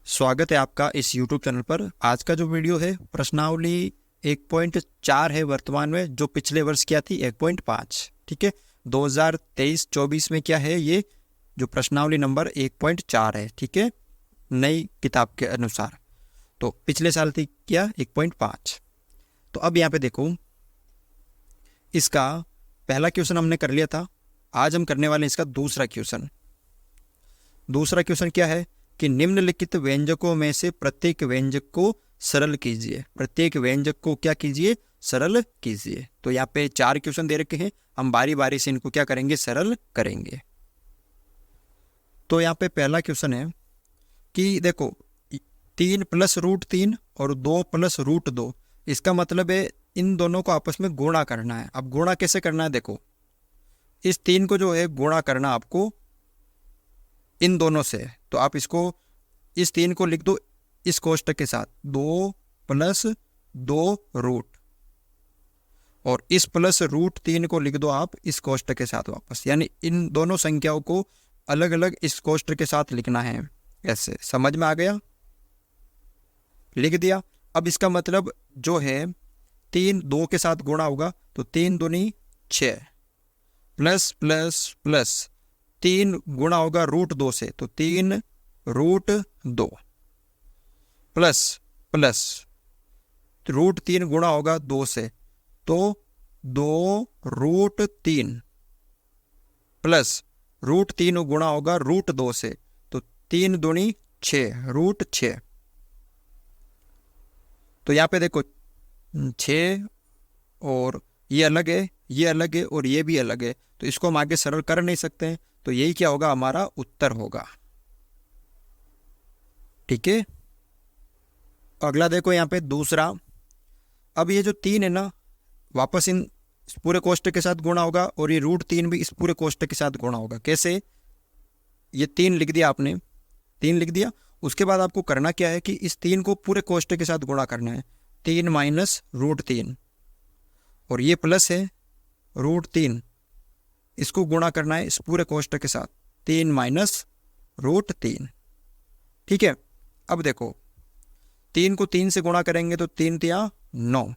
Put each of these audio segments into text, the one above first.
स्वागत है आपका इस YouTube चैनल पर। आज का जो वीडियो है प्रश्नावली 1.4 है वर्तमान में, जो पिछले वर्ष क्या थी 1.5। ठीक है, 2023-24 में क्या है ये जो प्रश्नावली नंबर 1.4 है। ठीक है, नई किताब के अनुसार। तो पिछले साल थी क्या 1.5। तो अब यहाँ पे देखो, इसका पहला क्वेश्चन हमने कर लिया था। आज हम करने वाले हैं इसका दूसरा क्वेश्चन। दूसरा क्वेश्चन क्या है कि निम्नलिखित व्यंजकों में से प्रत्येक व्यंजक को सरल कीजिए। प्रत्येक व्यंजक को क्या कीजिए, सरल कीजिए। तो यहाँ पे 4 क्वेश्चन दे रखे हैं, हम बारी बारी से इनको क्या करेंगे, सरल करेंगे। तो यहाँ पे पहला क्वेश्चन है कि देखो 3 + √3 और 2 + √2, इसका मतलब है इन दोनों को आपस में गुणा करना है। अब गुणा कैसे करना है, देखो इस 3 को जो है गुणा करना आपको इन दोनों से। तो आप इसको इस 3 को लिख दो इस कोष्टक के साथ, 2 + 2 रूट, और इस +√3 को लिख दो आप इस कोष्टक के साथ वापस। यानी इन दोनों संख्याओं को अलग अलग इस कोष्टक के साथ लिखना है। ऐसे समझ में आ गया, लिख दिया। अब इसका मतलब जो है 3 2 के साथ गुणा होगा, तो 3 दूनी 6, प्लस प्लस प्लस 3 गुणा होगा √2 से, तो 3 √2, प्लस प्लस √3 गुणा होगा 2 से, तो 2 √3, प्लस √3 गुणा होगा √2 से, तो 3 दूनी 6, √6। तो यहाँ पे देखो 6 और ये अलग है, ये अलग है और ये भी अलग है, तो इसको हम आगे सरल कर नहीं सकते हैं। तो यही क्या होगा, हमारा उत्तर होगा। ठीक है, अगला देखो यहाँ पे दूसरा। अब ये जो 3 है ना, वापस इन इस पूरे कोष्टक के साथ गुणा होगा, और ये √3 भी इस पूरे कोष्टक के साथ गुणा होगा। कैसे, ये 3 लिख दिया आपने, 3 लिख दिया। उसके बाद आपको करना क्या है कि इस 3 को पूरे कोष्टक के साथ गुणा करना है। 3 - √3, और ये प्लस है √3, इसको गुणा करना है इस पूरे कोष्टक के साथ, 3 - √3। ठीक है, अब देखो 3 को 3 से गुणा करेंगे तो 3 × 9,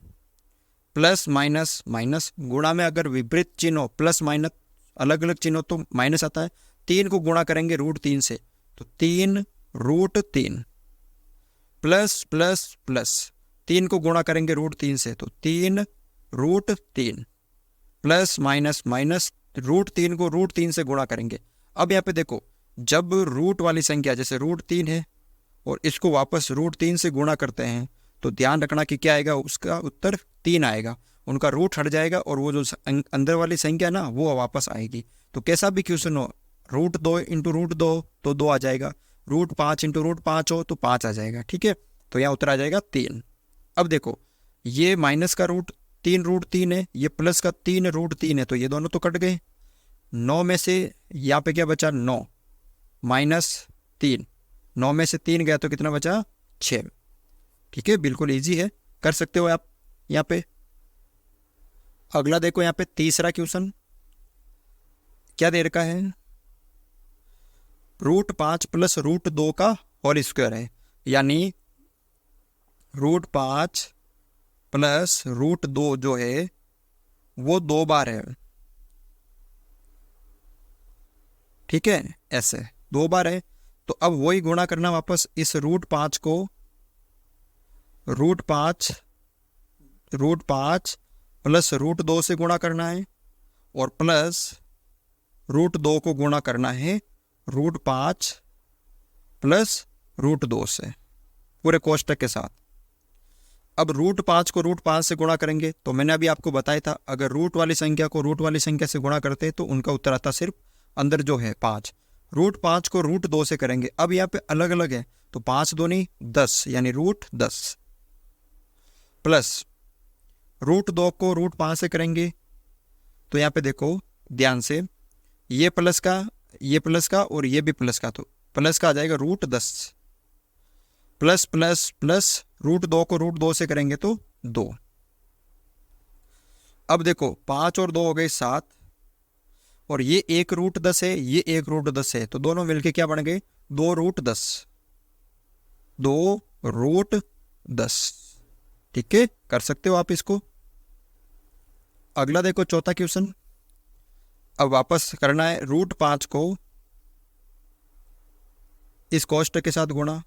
प्लस माइनस माइनस, गुणा में अगर विपरीत चिन्ह हो, प्लस माइनस अलग अलग चिन्ह हो तो माइनस आता है। 3 को गुणा करेंगे √3 से, तो 3 √3, प्लस प्लस प्लस 3 को गुणा करेंगे √3 से, तो 3 √3, प्लस माइनस माइनस √3 को √3 से गुणा करेंगे। अब यहाँ पे देखो, जब रूट वाली संख्या जैसे √3 है और इसको वापस √3 से गुणा करते हैं, तो ध्यान रखना कि क्या आएगा, उसका उत्तर 3 आएगा। उनका रूट हट जाएगा और वो जो अंदर वाली संख्या ना वो वापस आएगी। तो कैसा भी क्वेश्चन हो, √2 × √2 तो 2 आ जाएगा, √5 × √5 हो तो 5 आ जाएगा। ठीक है, तो यहाँ उत्तर आ जाएगा 3। अब देखो ये माइनस का रूट 3 √3 है, ये प्लस का 3 √3 है, तो ये दोनों तो कट गए। 9 में से यहाँ पे क्या बचा, 9 - 3, 9 में से 3 गया तो कितना बचा, 6। ठीक है, बिल्कुल इजी है, कर सकते हो आप यहाँ पे। अगला देखो यहाँ पे तीसरा क्वेश्चन क्या दे रखा है, √5 + √2 का होल स्क्वायर है। यानी √5 + √2 जो है वो 2 बार है। ठीक है, ऐसे 2 बार है, तो अब वही गुणा करना वापस इस √5 को, √5 + √2 से गुणा करना है, और प्लस √2 को गुणा करना है √5 + √2 से पूरे कोष्टक के साथ। अब √5 को √5 से गुणा करेंगे, तो मैंने अभी आपको बताया था अगर रूट वाली संख्या को रूट वाली संख्या से गुणा करते तो उनका उत्तर आता सिर्फ अंदर जो है 5। √5 को √2 से करेंगे, अब यहाँ पे अलग अलग है, तो 5 दूनी 10 यानी √10, प्लस √2 को √5 से करेंगे, तो यहाँ पे देखो ध्यान से, ये प्लस का और ये भी प्लस का, तो प्लस का आ जाएगा √10, प्लस प्लस प्लस √2 को √2 से करेंगे तो 2। अब देखो 5 और 2 हो गए 7, और ये 1 √10 है, ये 1 √10 है, तो दोनों मिलके क्या बन गए, 2 √10। 2√10। ठीक है, कर सकते हो आप इसको। अगला देखो चौथा क्वेश्चन। अब वापस करना है √5 को इस कोष्टक के साथ गुणा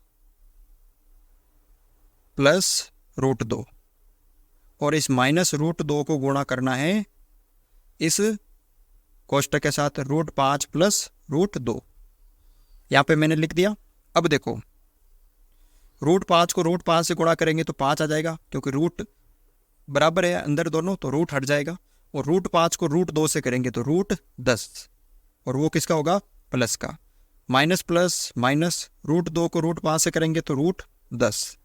प्लस √2 और इस -√2 को गुणा करना है इस कोष्टक के साथ √5 प्लस √2। यहाँ पे मैंने लिख दिया। अब देखो √5 को √5 से गुणा करेंगे तो 5 आ जाएगा, क्योंकि रूट बराबर है अंदर दोनों, तो रूट हट जाएगा। और √5 को √2 से करेंगे तो √10, और वो किसका होगा? प्लस का। माइनस प्लस माइनस, √2 को √5 से करेंगे तो √10,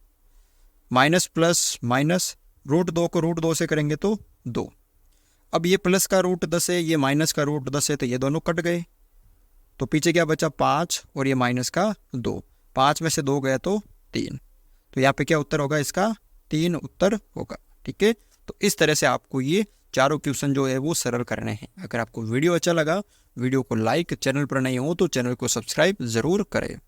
माइनस प्लस माइनस, √2 को √2 से करेंगे तो 2। अब ये प्लस का √10 है, ये माइनस का √10 है, तो ये दोनों कट गए। तो पीछे क्या बचा? 5 और ये माइनस का 2। 5 में से 2 गया तो 3। तो यहाँ पे क्या उत्तर होगा इसका? 3 उत्तर होगा। ठीक है, तो इस तरह से आपको ये चारों क्वेश्चन जो है वो सरल करने हैं। अगर आपको वीडियो अच्छा लगा, वीडियो को लाइक, चैनल पर नहीं हो तो चैनल को सब्सक्राइब ज़रूर करें।